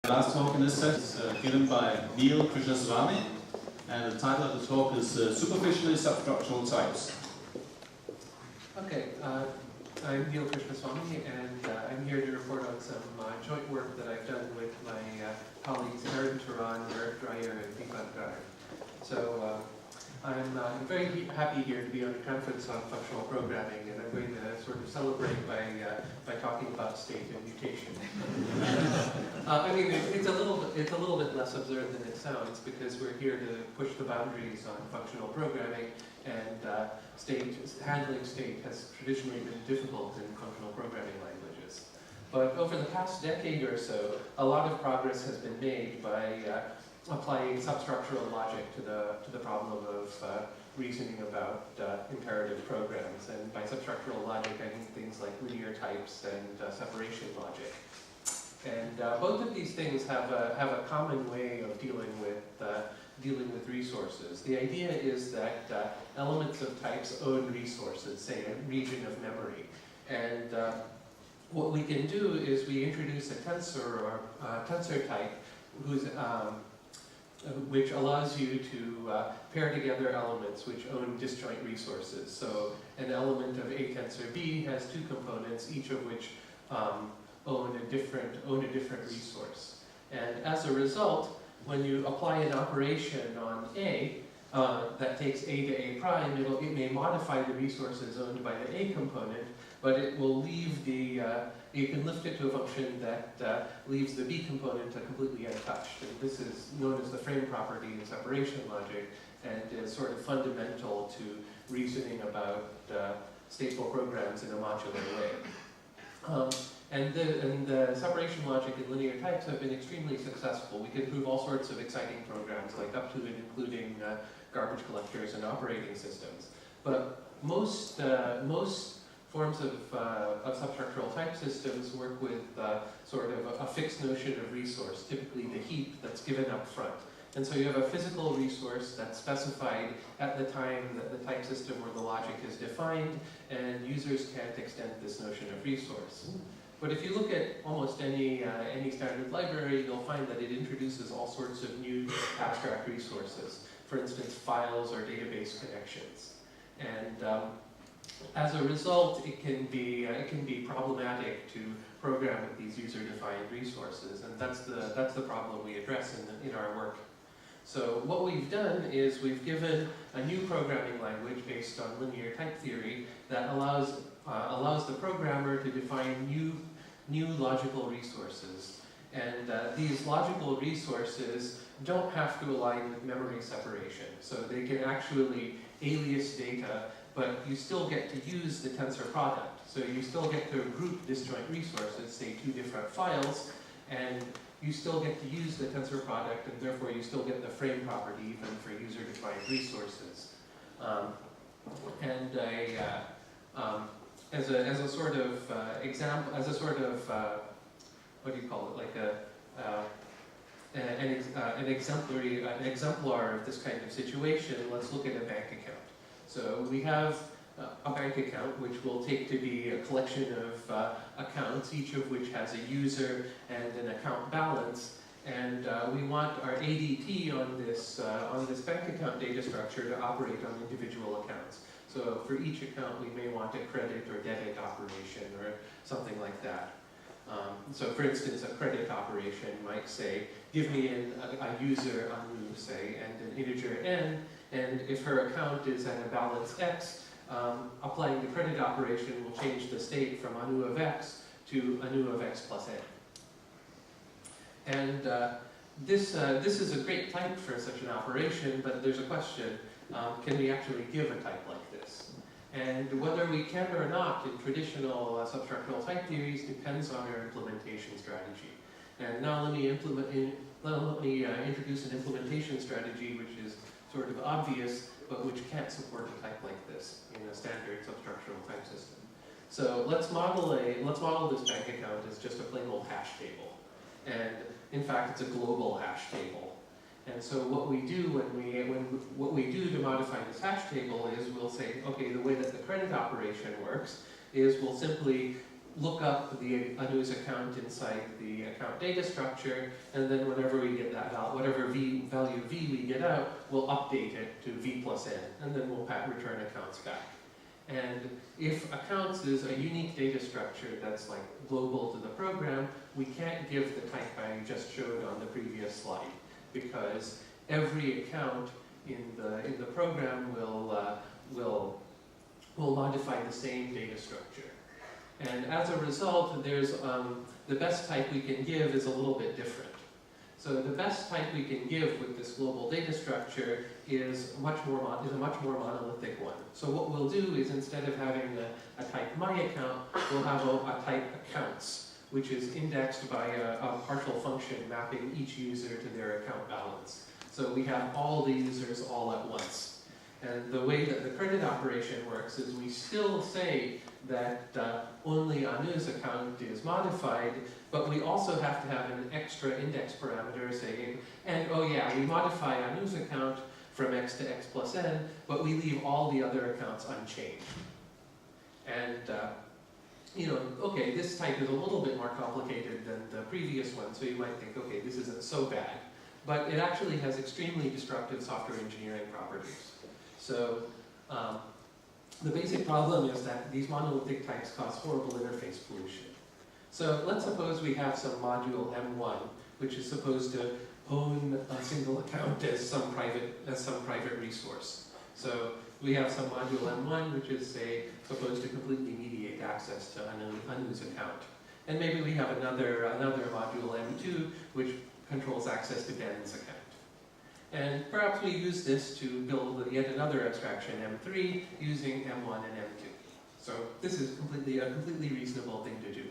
The last talk in this set is given by Neelakantan Krishnaswami, and the title of the talk is Superficially Substructural Types. Okay, I'm Neelakantan Krishnaswami, and I'm here to report on some joint work that I've done with my colleagues Aaron Turan, Eric Dreyer, and Deepak Gar. So I'm very happy here to be on a conference on functional programming, and I'm going to sort of celebrate by talking about state and mutation. I mean, it's a little bit less absurd than it sounds, because we're here to push the boundaries on functional programming, and handling state has traditionally been difficult in functional programming languages. But over the past decade or so, a lot of progress has been made by applying substructural logic to the problem of reasoning about imperative programs. And by substructural logic, I mean things like linear types and separation logic. And both of these things have a common way of dealing with resources. The idea is that elements of types own resources, say a region of memory. And what we can do is we introduce a tensor or tensor type which allows you to pair together elements which own disjoint resources. So an element of A tensor B has two components, each of which own a different resource. And as a result, when you apply an operation on A that takes A to A prime, it may modify the resources owned by the A component, but it will leave you can lift it to a function that leaves the B component completely untouched. And this is known as the frame property in separation logic, and is sort of fundamental to reasoning about stateful programs in a modular way. And the separation logic and linear types have been extremely successful. We can prove all sorts of exciting programs, like up to and including garbage collectors and operating systems. But most forms of substructural type systems work with sort of a fixed notion of resource, typically the heap that's given up front. And so you have a physical resource that's specified at the time that the type system or the logic is defined, and users can't extend this notion of resource. But if you look at almost any standard library, you'll find that it introduces all sorts of new abstract resources. For instance, files or database connections. And as a result, it can be problematic to program with these user-defined resources, and that's the problem we address in our work. So what we've done is we've given a new programming language based on linear type theory that allows the programmer to define new logical resources. And these logical resources don't have to align with memory separation. So they can actually alias data, but you still get to use the tensor product. So you still get to group disjoint resources, say two different files, and you still get to use the tensor product, and therefore you still get the frame property even for user-defined resources. As a sort of example, what do you call it? Like an exemplar of this kind of situation. Let's look at a bank account. So we have a bank account which we'll take to be a collection of accounts, each of which has a user and an account balance, and we want our ADT on this bank account data structure to operate on individual accounts. So for each account, we may want a credit or debit operation or something like that. So for instance, a credit operation might say, give me a user Anu, say, and an integer n, and if her account is at a balance x, applying the credit operation will change the state from Anu of x to Anu of x plus n. And this is a great type for such an operation, but there's a question, can we actually give a type like this? And whether we can or not in traditional substructural type theories depends on our implementation strategy. And now let me introduce an implementation strategy which is sort of obvious, but which can't support a type like this in a standard substructural type system. So let's model this bank account as just a plain old hash table. And in fact, it's a global hash table. And so what we do to modify this hash table is we'll say, okay, the way that the credit operation works is we'll simply look up the Anu's account inside the account data structure, and then whenever we get that out, whatever value v we get out, we'll update it to v plus n, and then we'll return accounts back. And if accounts is a unique data structure that's like global to the program, we can't give the type I just showed on the previous slide, because every account in the program will modify the same data structure. And as a result, there's the best type we can give is a little bit different. So the best type we can give with this global data structure is a much more monolithic one. So what we'll do is, instead of having a type my account, we'll have a type accounts, which is indexed by a partial function mapping each user to their account balance. So we have all the users all at once. And the way that the credit operation works is we still say that only Anu's account is modified, but we also have to have an extra index parameter saying, and oh yeah, we modify Anu's account from x to x plus n, but we leave all the other accounts unchanged. And okay, this type is a little bit more complicated than the previous one, so you might think, okay, this isn't so bad. But it actually has extremely destructive software engineering properties. So the basic problem is that these monolithic types cause horrible interface pollution. So let's suppose we have some module M1, which is supposed to own a single account as some private resource. So we have some module M1, which is, say, supposed to completely mediate access to Anu's account. And maybe we have another module M2, which controls access to Ben's account. And perhaps we use this to build yet another abstraction, M3, using M1 and M2. So this is a completely reasonable thing to do.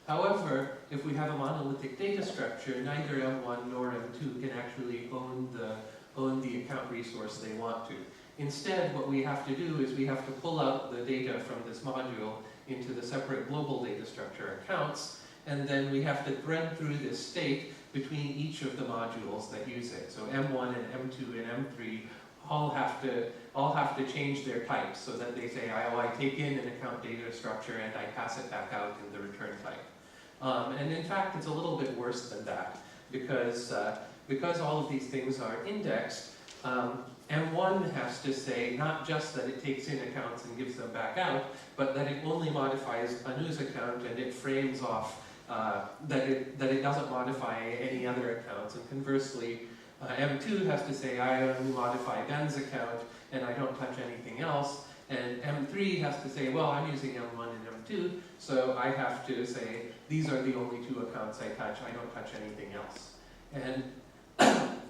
However, if we have a monolithic data structure, neither M1 nor M2 can actually own the account resource they want to. Instead, what we have to do is we have to pull out the data from this module into the separate global data structure accounts, and then we have to thread through this state between each of the modules that use it. So M1 and M2 and M3 all have to change their types so that they say, I take in an account data structure and I pass it back out in the return type. And in fact, it's a little bit worse than that, because all of these things are indexed. M1 has to say not just that it takes in accounts and gives them back out, but that it only modifies Anu's account and it frames off that it doesn't modify any other accounts. And conversely, M2 has to say, I only modify Ben's account and I don't touch anything else. And M3 has to say, well, I'm using M1 and M2, so I have to say, these are the only two accounts I touch, I don't touch anything else.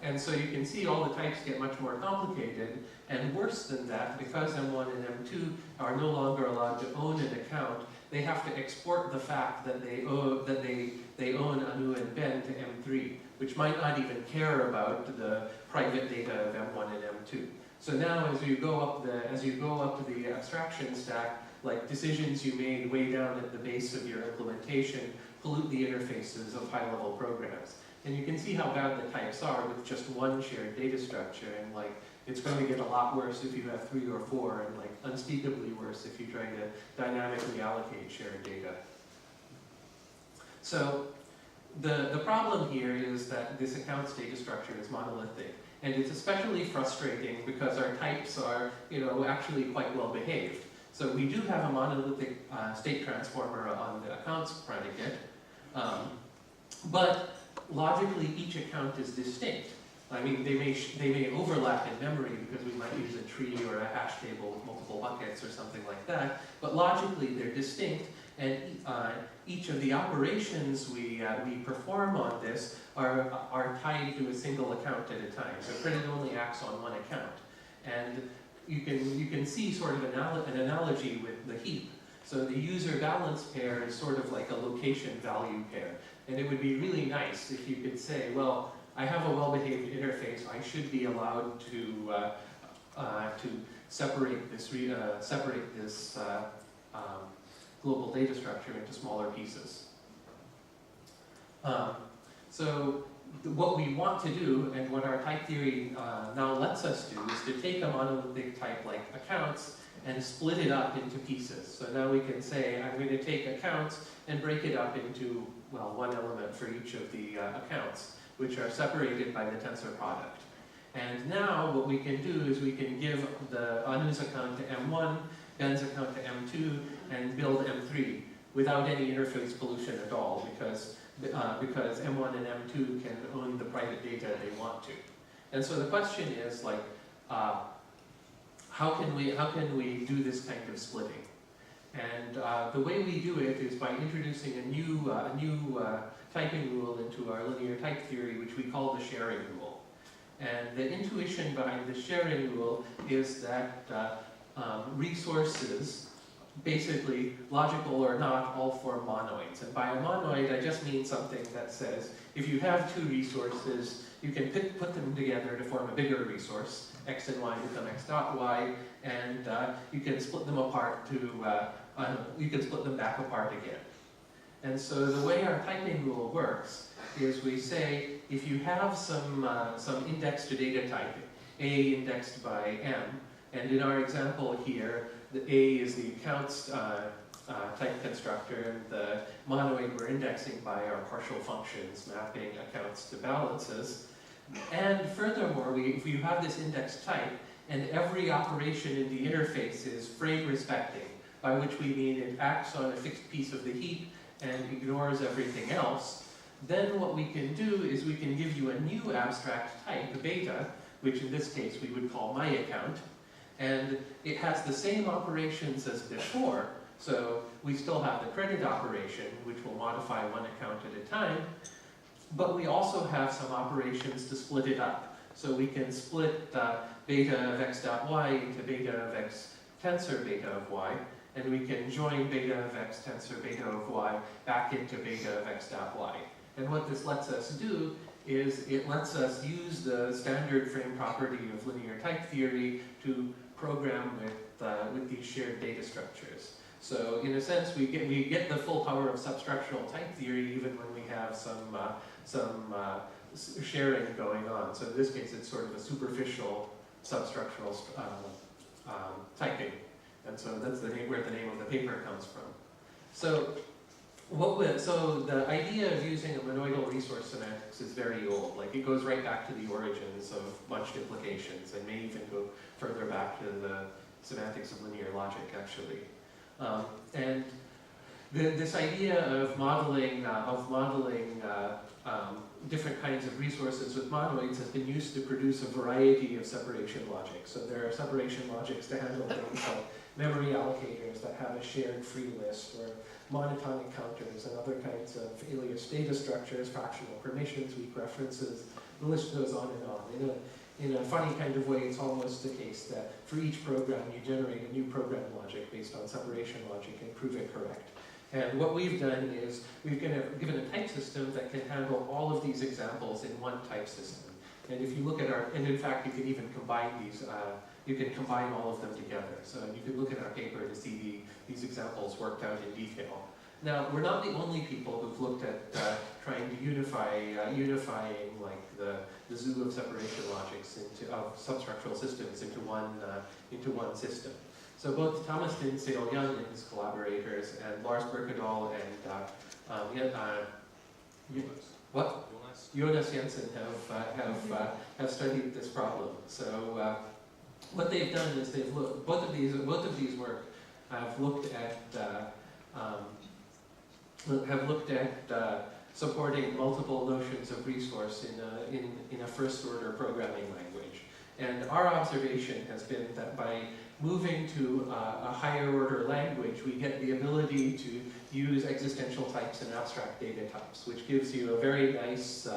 And so you can see all the types get much more complicated, and worse than that, because M1 and M2 are no longer allowed to own an account, they have to export the fact that they own Anu and Ben to M3, which might not even care about the private data of M1 and M2. So now, as you go up the abstraction stack, like decisions you made way down at the base of your implementation pollute the interfaces of high-level programs. And you can see how bad the types are with just one shared data structure, and like it's going to get a lot worse if you have 3 or 4, and like unspeakably worse if you try to dynamically allocate shared data. So the problem here is that this accounts data structure is monolithic, and it's especially frustrating because our types are, actually quite well behaved. So we do have a monolithic state transformer on the accounts predicate, but logically each account is distinct. I mean, they may overlap in memory because we might use a tree or a hash table with multiple buckets or something like that, but logically they're distinct, and each of the operations we perform on this are tied to a single account at a time. So credit only acts on one account. And you can see sort of an analogy with the heap. So the user balance pair is sort of like a location value pair. And it would be really nice if you could say, well, I have a well-behaved interface. I should be allowed to separate this global data structure into smaller pieces. So what we want to do, and what our type theory now lets us do, is to take a monolithic type like accounts and split it up into pieces. So now we can say, I'm going to take accounts and break it up into, well, one element for each of the accounts, which are separated by the tensor product. And now what we can do is we can give the Anu's account to M1, Ben's account to M2, and build M3 without any interface pollution at all, because M1 and M2 can own the private data they want to. And so the question is, like, how can we do this kind of splitting? And the way we do it is by introducing a new typing rule into our linear type theory, which we call the sharing rule. And the intuition behind the sharing rule is that resources, basically, logical or not, all form monoids. And by a monoid, I just mean something that says, if you have two resources, you can put them together to form a bigger resource. X and Y become X dot Y, and you can split them apart to, you can split them back apart again. And so the way our typing rule works is we say, if you have some index to data type, A indexed by M, and in our example here, the A is the accounts type constructor, and the monoid we're indexing by our partial functions, mapping accounts to balances. And furthermore, if you have this index type, and every operation in the interface is frame respecting, by which we mean it acts on a fixed piece of the heap and ignores everything else, then what we can do is we can give you a new abstract type, beta, which in this case we would call my account, and it has the same operations as before, so we still have the credit operation, which will modify one account at a time, but we also have some operations to split it up. So we can split beta of x dot y into beta of x tensor beta of y, and we can join beta of x tensor beta of y back into beta of x dot y. And what this lets us do is it lets us use the standard frame property of linear type theory to program with these shared data structures. So in a sense, we get the full power of substructural type theory even when we have some sharing going on. So in this case, it's sort of a superficial substructural typing. And so that's where the name of the paper comes from. So the idea of using a monoidal resource semantics is very old. Like, it goes right back to the origins of bunched implications, and may even go further back to the semantics of linear logic, actually. And this idea of modeling different kinds of resources with monoids has been used to produce a variety of separation logics. So there are separation logics to handle things like memory allocators that have a shared free list, or monotonic counters and other kinds of alias data structures, fractional permissions, weak references. The list goes on and on. In a funny kind of way, it's almost the case that for each program, you generate a new program logic based on separation logic and prove it correct. And what we've done is we've given a type system that can handle all of these examples in one type system. And if you look at and in fact, you can even combine these, you can combine all of them together. So you can look at our paper to see these examples worked out in detail. Now, we're not the only people who've looked at trying to unifying like the zoo of separation logics of substructural systems into one system. So both Thomas Dinsdale Young and his collaborators, and Lars Birkedal and Jonas Jensen have studied this problem. So what they've done is they've looked. Both of these work have looked at supporting multiple notions of resource in a first order programming language. And our observation has been that by moving to a higher order language, we get the ability to use existential types and abstract data types, which gives you a very nice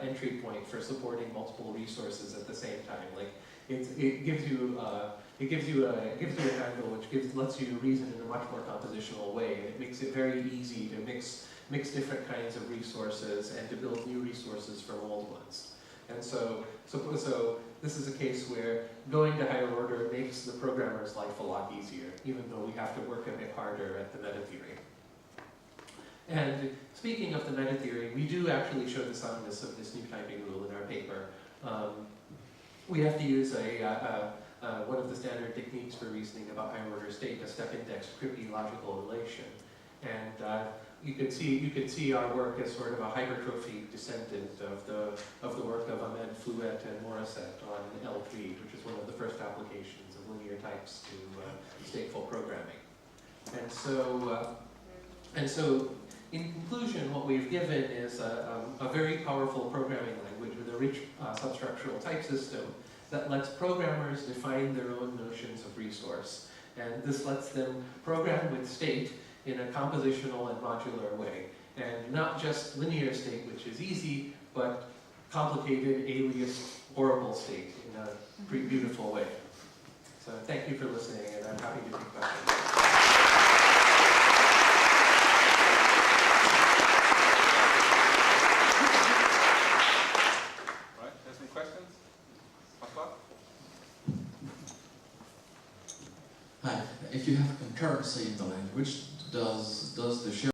entry point for supporting multiple resources at the same time. Like, it gives you a handle which lets you reason in a much more compositional way, and it makes it very easy to mix different kinds of resources and to build new resources from old ones. And so this is a case where going to higher order makes the programmer's life a lot easier, even though we have to work a bit harder at the meta theory. And speaking of the meta-theory, we do actually show the soundness of this new typing rule in our paper. We have to use one of the standard techniques for reasoning about higher-order state, a step-indexed cryptological relation. And you could see our work as sort of a hypertrophied descendant of the work of Ahmed Flouet and Morissette on L3, which is one of the first applications of linear types to stateful programming. And so, in conclusion, what we've given is a very powerful programming language with a rich substructural type system that lets programmers define their own notions of resource. And this lets them program with state in a compositional and modular way. And not just linear state, which is easy, but complicated, alias, horrible state in a pretty beautiful way. So thank you for listening, and I'm happy to take questions. Hi. If you have concurrency in the language, does the share